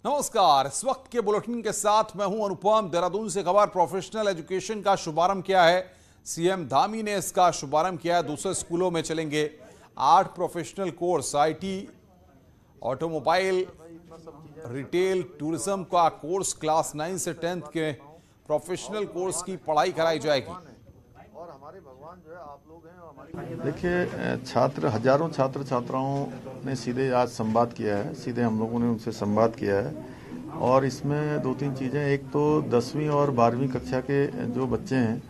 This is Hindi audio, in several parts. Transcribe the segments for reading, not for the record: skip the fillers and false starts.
नमस्कार। इस वक्त के बुलेटिन के साथ मैं हूं अनुपम। देहरादून से खबर। प्रोफेशनल एजुकेशन का शुभारंभ किया है सीएम धामी ने। इसका शुभारंभ किया है। दूसरे स्कूलों में चलेंगे 8 professional course. IT, automobile, retail, tourism का कोर्स। क्लास 9 से 10th के प्रोफेशनल कोर्स की पढ़ाई कराई जाएगी। देखिए, हजारों छात्र छात्राओं ने सीधे आज संवाद किया है। सीधे हम लोगों ने उनसे संवाद किया है और इसमें 2-3 चीज़ें। एक तो 10वीं और 12वीं कक्षा के जो बच्चे हैं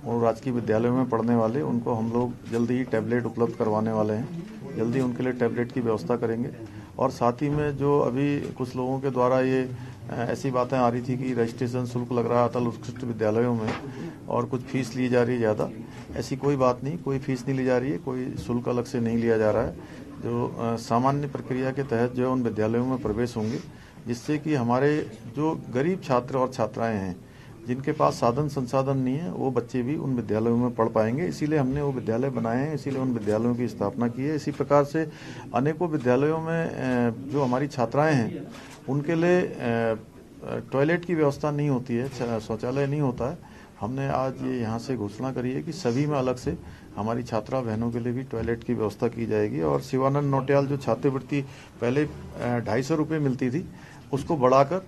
और राजकीय विद्यालयों में पढ़ने वाले, उनको हम लोग जल्दी ही टैबलेट उपलब्ध करवाने वाले हैं। जल्दी उनके लिए टैबलेट की व्यवस्था करेंगे। और साथ ही में जो अभी कुछ लोगों के द्वारा ये ऐसी बातें आ रही थी कि रजिस्ट्रेशन शुल्क लग रहा था उत्कृष्ट विद्यालयों में और कुछ फीस ली जा रही है ज़्यादा, ऐसी कोई बात नहीं। कोई फीस नहीं ली जा रही है, कोई शुल्क अलग से नहीं लिया जा रहा है। जो सामान्य प्रक्रिया के तहत जो है उन विद्यालयों में प्रवेश होंगे, जिससे कि हमारे जो गरीब छात्र और छात्राएं हैं जिनके पास साधन संसाधन नहीं है, वो बच्चे भी उन विद्यालयों में पढ़ पाएंगे। इसीलिए हमने वो विद्यालय बनाए हैं, इसीलिए उन विद्यालयों की स्थापना की है। इसी प्रकार से अनेकों विद्यालयों में जो हमारी छात्राएं हैं उनके लिए टॉयलेट की व्यवस्था नहीं होती है, शौचालय नहीं होता है। हमने आज ये यहाँ से घोषणा करी है कि सभी में अलग से हमारी छात्रा बहनों के लिए भी टॉयलेट की व्यवस्था की जाएगी। और शिवानंद नौटियाल जो छात्रवृत्ति पहले 250 रुपये मिलती थी, उसको बढ़ाकर।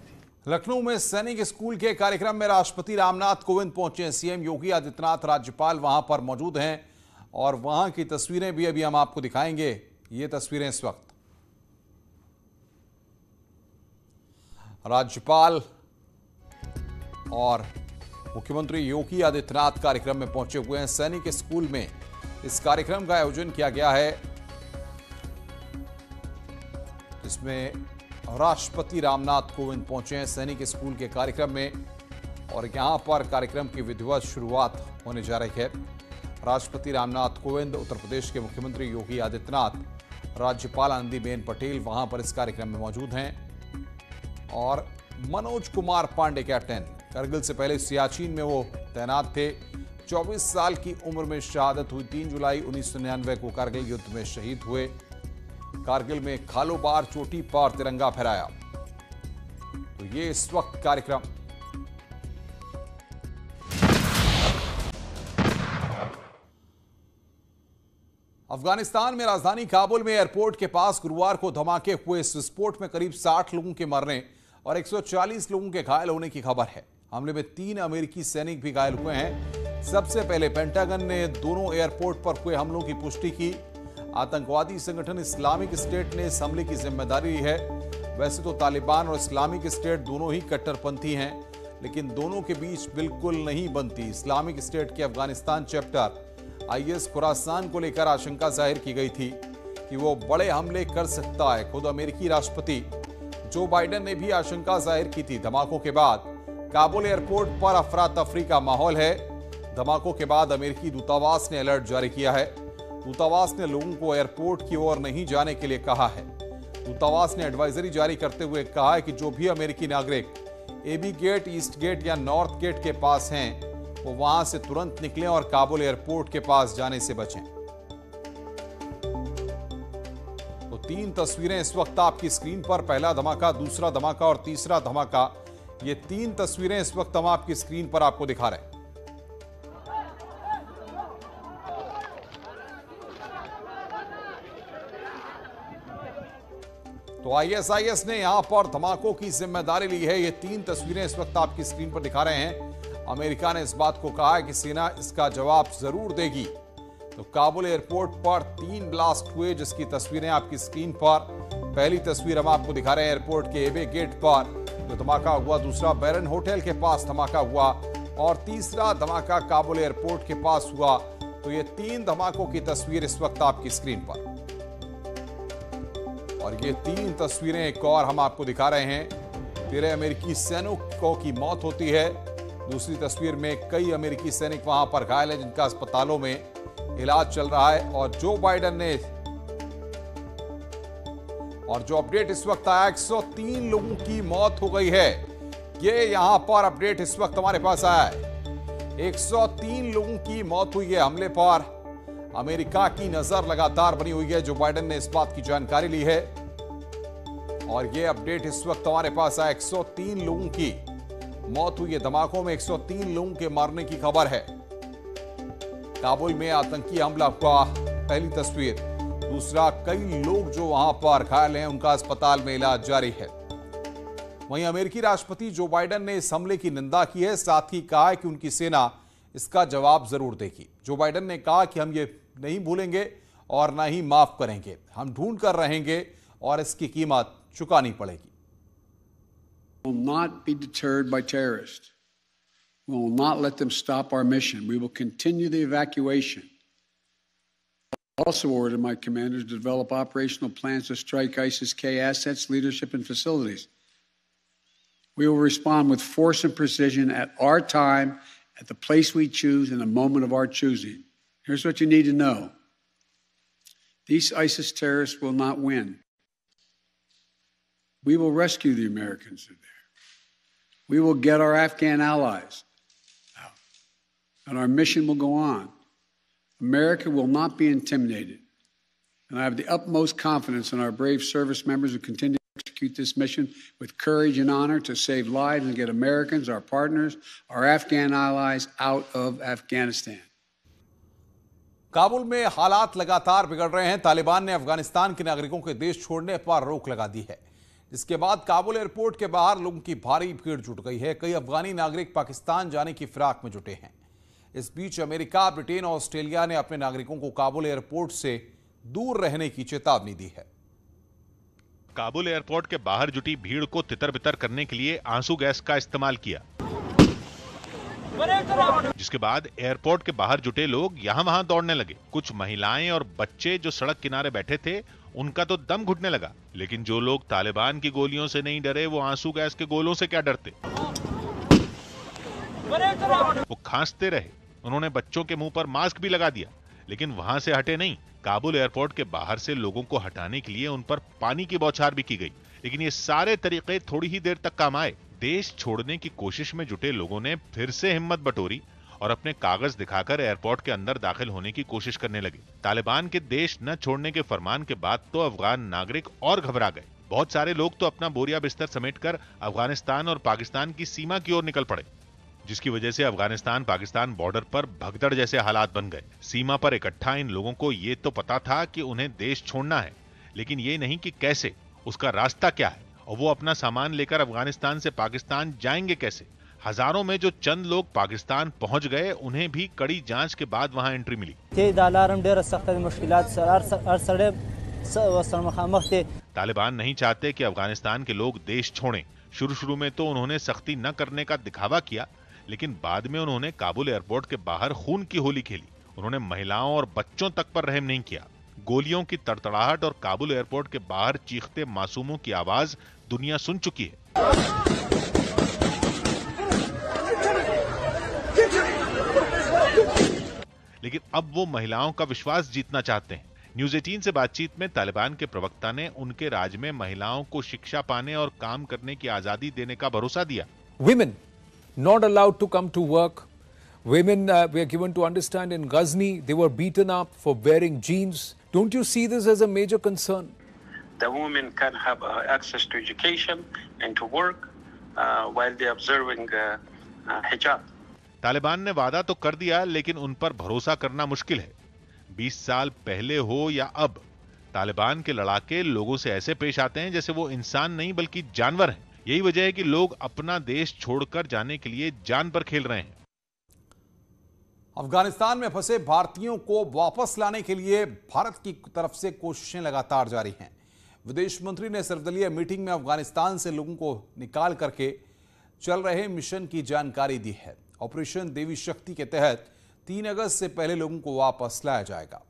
लखनऊ में सैनिक स्कूल के कार्यक्रम में राष्ट्रपति रामनाथ कोविंद पहुंचे। सीएम योगी आदित्यनाथ, राज्यपाल वहां पर मौजूद हैं और वहां की तस्वीरें भी अभी हम आपको दिखाएंगे। ये तस्वीरें इस वक्त राज्यपाल और मुख्यमंत्री योगी आदित्यनाथ कार्यक्रम में पहुंचे हुए हैं। सैनिक स्कूल में इस कार्यक्रम का आयोजन किया गया है, जिसमें राष्ट्रपति रामनाथ कोविंद पहुंचे हैं सैनिक स्कूल के कार्यक्रम में और यहां पर कार्यक्रम की विधिवत शुरुआत होने जा रही है। राष्ट्रपति रामनाथ कोविंद, उत्तर प्रदेश के मुख्यमंत्री योगी आदित्यनाथ, राज्यपाल आनंदीबेन पटेल वहां पर इस कार्यक्रम में मौजूद हैं। और मनोज कुमार पांडे, कैप्टन, करगिल से पहले सियाचिन में वो तैनात थे। 24 साल की उम्र में शहादत हुई। 3 जुलाई 1999 को कारगिल युद्ध में शहीद हुए। कारगिल में खालोबार चोटी पर तिरंगा फहराया। तो ये इस वक्त कार्यक्रम अफगानिस्तान में राजधानी काबुल में एयरपोर्ट के पास गुरुवार को धमाके हुए। इस विस्फोट में करीब 60 लोगों के मरने और 140 लोगों के घायल होने की खबर है। हमले में 3 अमेरिकी सैनिक भी घायल हुए हैं। सबसे पहले पेंटागन ने दोनों एयरपोर्ट पर हुए हमलों की पुष्टि की। आतंकवादी संगठन इस्लामिक स्टेट ने इस हमले की जिम्मेदारी ली है। वैसे तो तालिबान और इस्लामिक स्टेट दोनों ही कट्टरपंथी हैं, लेकिन दोनों के बीच बिल्कुल नहीं बनती। इस्लामिक स्टेट के अफगानिस्तान चैप्टर आईएस खुरासान को लेकर आशंका जाहिर की गई थी कि वो बड़े हमले कर सकता है। खुद अमेरिकी राष्ट्रपति जो बाइडेन ने भी आशंका जाहिर की थी। धमाकों के बाद काबुल एयरपोर्ट पर अफरा तफरी का माहौल है। धमाकों के बाद अमेरिकी दूतावास ने अलर्ट जारी किया है। दूतावास ने लोगों को एयरपोर्ट की ओर नहीं जाने के लिए कहा है। दूतावास ने एडवाइजरी जारी करते हुए कहा है कि जो भी अमेरिकी नागरिक एबी गेट, ईस्ट गेट या नॉर्थ गेट के पास हैं, वो वहां से तुरंत निकलें और काबुल एयरपोर्ट के पास जाने से बचें। तो 3 तस्वीरें इस वक्त आपकी स्क्रीन पर। पहला धमाका, दूसरा धमाका और तीसरा धमाका। ये 3 तस्वीरें इस वक्त हम आपकी स्क्रीन पर आपको दिखा रहे हैं। तो आईएसआईएस ने यहां पर धमाकों की जिम्मेदारी ली है। ये 3 तस्वीरें इस वक्त आपकी स्क्रीन पर दिखा रहे हैं। अमेरिका ने इस बात को कहा है कि सेना इसका जवाब जरूर देगी। तो काबुल एयरपोर्ट पर 3 ब्लास्ट हुए, जिसकी तस्वीरें आपकी स्क्रीन पर। पहली तस्वीर हम आपको दिखा रहे हैं एयरपोर्ट के एबे गेट पर जो धमाका हुआ। दूसरा बैरन होटल के पास धमाका हुआ और तीसरा धमाका काबुल एयरपोर्ट के पास हुआ। तो ये 3 धमाकों की तस्वीर इस वक्त आपकी स्क्रीन पर। और ये 3 तस्वीरें एक और हम आपको दिखा रहे हैं। 13 अमेरिकी सैनिकों की मौत होती है। दूसरी तस्वीर में कई अमेरिकी सैनिक वहां पर घायल हैं, जिनका अस्पतालों में इलाज चल रहा है। और जो बाइडेन ने जो अपडेट इस वक्त आया, 103 लोगों की मौत हो गई है। ये यहां पर अपडेट इस वक्त हमारे पास आया है। 103 लोगों की मौत हुई है हमले पर। अमेरिका की नजर लगातार बनी हुई है। जो बाइडेन ने इस बात की जानकारी ली है और ये अपडेट इस वक्त हमारे पास है। 103 लोगों की मौत हुई है धमाकों में, 103 लोगों के मरने की खबर है। काबुल में आतंकी हमला हुआ, पहली तस्वीर। दूसरा, कई लोग जो वहां पर घायल हैं उनका अस्पताल में इलाज जारी है। वहीं अमेरिकी राष्ट्रपति जो बाइडेन ने इस हमले की निंदा की है, साथ ही कहा है कि उनकी सेना इसका जवाब जरूर देगी। जो बाइडेन ने कहा कि हम ये नहीं भूलेंगे और ना ही माफ करेंगे, हम ढूंढ कर रहेंगे और इसकी कीमत चुकानी पड़ेगी। We will not be deterred by terrorists. We will not let them stop our mission. We will continue the evacuation. I also ordered my commanders to develop operational plans to strike ISIS-K assets, leadership, and facilities. We will respond with force and precision at our time, at the place we choose, in the moment of our choosing. Here's what you need to know. These ISIS terrorists will not win. We will rescue the Americans there. We will get our Afghan allies out, and our mission will go on. America will not be intimidated, and I have the utmost confidence in our brave service members who continue to execute this mission with courage and honor to save lives and get Americans, our partners, our Afghan allies out of Afghanistan. Kabul में हालात लगातार बिगड़ रहे हैं। तालिबान ने अफगानिस्तान के नागरिकों के देश छोड़ने पर रोक लगा दी है, जिसके बाद काबुल एयरपोर्ट के बाहर लोगों की भारी भीड़ जुट गई है। कई अफगानी नागरिक पाकिस्तान जाने की फिराक में जुटे हैं। इस बीच अमेरिका, ब्रिटेन और ऑस्ट्रेलिया ने अपने नागरिकों को काबुल एयरपोर्ट से दूर रहने की चेतावनी दी है। काबुल एयरपोर्ट के बाहर जुटी भीड़ को तितर-बितर करने के लिए आंसू गैस का इस्तेमाल किया, जिसके बाद एयरपोर्ट के बाहर जुटे लोग यहां वहां दौड़ने लगे। कुछ महिलाएं और बच्चे जो सड़क किनारे बैठे थे, उनका तो दम घुटने लगा। लेकिन जो लोग तालिबान की गोलियों से नहीं डरे, वो आंसू गैस के गोलों से क्या डरते। वो खांसते रहे। उन्होंने बच्चों के मुंह पर मास्क भी लगा दिया, लेकिन वहां से हटे नहीं। काबुल एयरपोर्ट के बाहर से लोगों को हटाने के लिए उन पर पानी की बौछार भी की गई, लेकिन ये सारे तरीके थोड़ी ही देर तक काम आए। देश छोड़ने की कोशिश में जुटे लोगों ने फिर से हिम्मत बटोरी और अपने कागज दिखाकर एयरपोर्ट के अंदर दाखिल होने की कोशिश करने लगे। तालिबान के देश न छोड़ने के फरमान के बाद तो अफगान नागरिक और घबरा गए। बहुत सारे लोग तो अपना बोरिया बिस्तर समेटकर अफगानिस्तान और पाकिस्तान की सीमा की ओर निकल पड़े, जिसकी वजह से अफगानिस्तान पाकिस्तान बॉर्डर पर भगदड़ जैसे हालात बन गए। सीमा पर इकट्ठा इन लोगों को ये तो पता था कि उन्हें देश छोड़ना है, लेकिन ये नहीं कि कैसे, उसका रास्ता क्या है और वो अपना सामान लेकर अफगानिस्तान से पाकिस्तान जाएंगे कैसे। हजारों में जो चंद लोग पाकिस्तान पहुंच गए, उन्हें भी कड़ी जांच के बाद वहां एंट्री मिली। तालिबान नहीं चाहते कि अफगानिस्तान के लोग देश छोड़ें। शुरू में तो उन्होंने सख्ती न करने का दिखावा किया, लेकिन बाद में उन्होंने काबुल एयरपोर्ट के बाहर खून की होली खेली। उन्होंने महिलाओं और बच्चों तक पर रहम नहीं किया। गोलियों की तड़तड़ाहट और काबुल एयरपोर्ट के बाहर चीखते मासूमों की आवाज दुनिया सुन चुकी है। लेकिन अब वो महिलाओं का विश्वास जीतना चाहते हैं। न्यूज़ 18 से बातचीत में तालिबान के प्रवक्ता ने उनके राज में महिलाओं को शिक्षा पाने और काम करने की आजादी देने का भरोसा दिया। Women not allowed to come to work. Women were given to understand in Ghazni they were beaten up for wearing jeans. Don't you see this as a major concern? The women can have access to education and to work while they observing hijab. Taliban ने वादा तो कर दिया, लेकिन उन पर भरोसा करना मुश्किल है। 20 साल पहले हो या अब, तालिबान के लड़ाके लोगों से ऐसे पेश आते हैं जैसे वो इंसान नहीं बल्कि जानवर हैं। यही वजह है कि लोग अपना देश छोड़कर जाने के लिए जान पर खेल रहे हैं। अफगानिस्तान में फंसे भारतीयों को वापस लाने के लिए भारत की तरफ से कोशिशें लगातार जारी हैं। विदेश मंत्री ने सर्वदलीय मीटिंग में अफगानिस्तान से लोगों को निकाल करके चल रहे मिशन की जानकारी दी है। ऑपरेशन देवी शक्ति के तहत 3 अगस्त से पहले लोगों को वापस लाया जाएगा।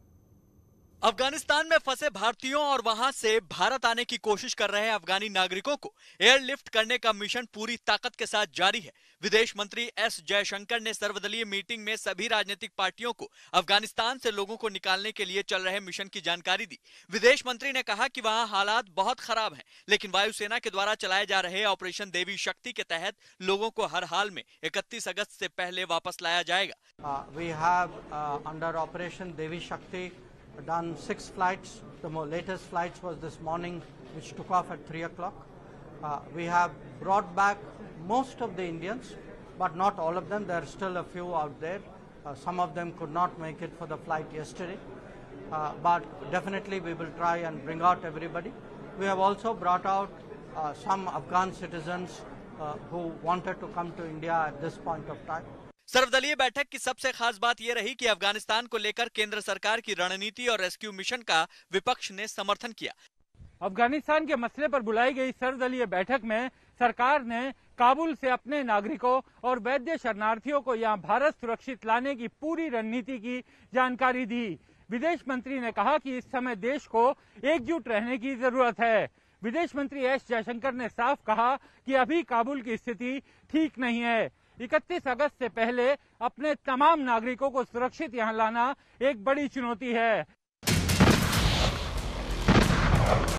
अफगानिस्तान में फंसे भारतीयों और वहां से भारत आने की कोशिश कर रहे अफगानी नागरिकों को एयरलिफ्ट करने का मिशन पूरी ताकत के साथ जारी है। विदेश मंत्री एस जयशंकर ने सर्वदलीय मीटिंग में सभी राजनीतिक पार्टियों को अफगानिस्तान से लोगों को निकालने के लिए चल रहे मिशन की जानकारी दी। विदेश मंत्री ने कहा कि वहां हालात बहुत खराब हैं, लेकिन वायुसेना के द्वारा चलाए जा रहे ऑपरेशन देवी शक्ति के तहत लोगों को हर हाल में 31 अगस्त से पहले वापस लाया जाएगा। We have under Operation Devi Shakti done 6 flights. The latest flights was this morning, which took off at 3 o'clock. We have brought back most of the Indians, but not all of them. There are still a few out there. Some of them could not make it for the flight yesterday. But definitely we will try and bring out everybody. We have also brought out some Afghan citizens who wanted to come to India at this point of time. सर्वदलीय बैठक की सबसे खास बात यह रही कि अफगानिस्तान को लेकर केंद्र सरकार की रणनीति और रेस्क्यू मिशन का विपक्ष ने समर्थन किया। अफगानिस्तान के मसले पर बुलाई गई सर्वदलीय बैठक में सरकार ने काबुल से अपने नागरिकों और वैध शरणार्थियों को यहां भारत सुरक्षित लाने की पूरी रणनीति की जानकारी दी। विदेश मंत्री ने कहा कि इस समय देश को एकजुट रहने की जरूरत है। विदेश मंत्री एस जयशंकर ने साफ कहा कि अभी काबुल की स्थिति ठीक नहीं है। 31 अगस्त से पहले अपने तमाम नागरिकों को सुरक्षित यहां लाना एक बड़ी चुनौती है।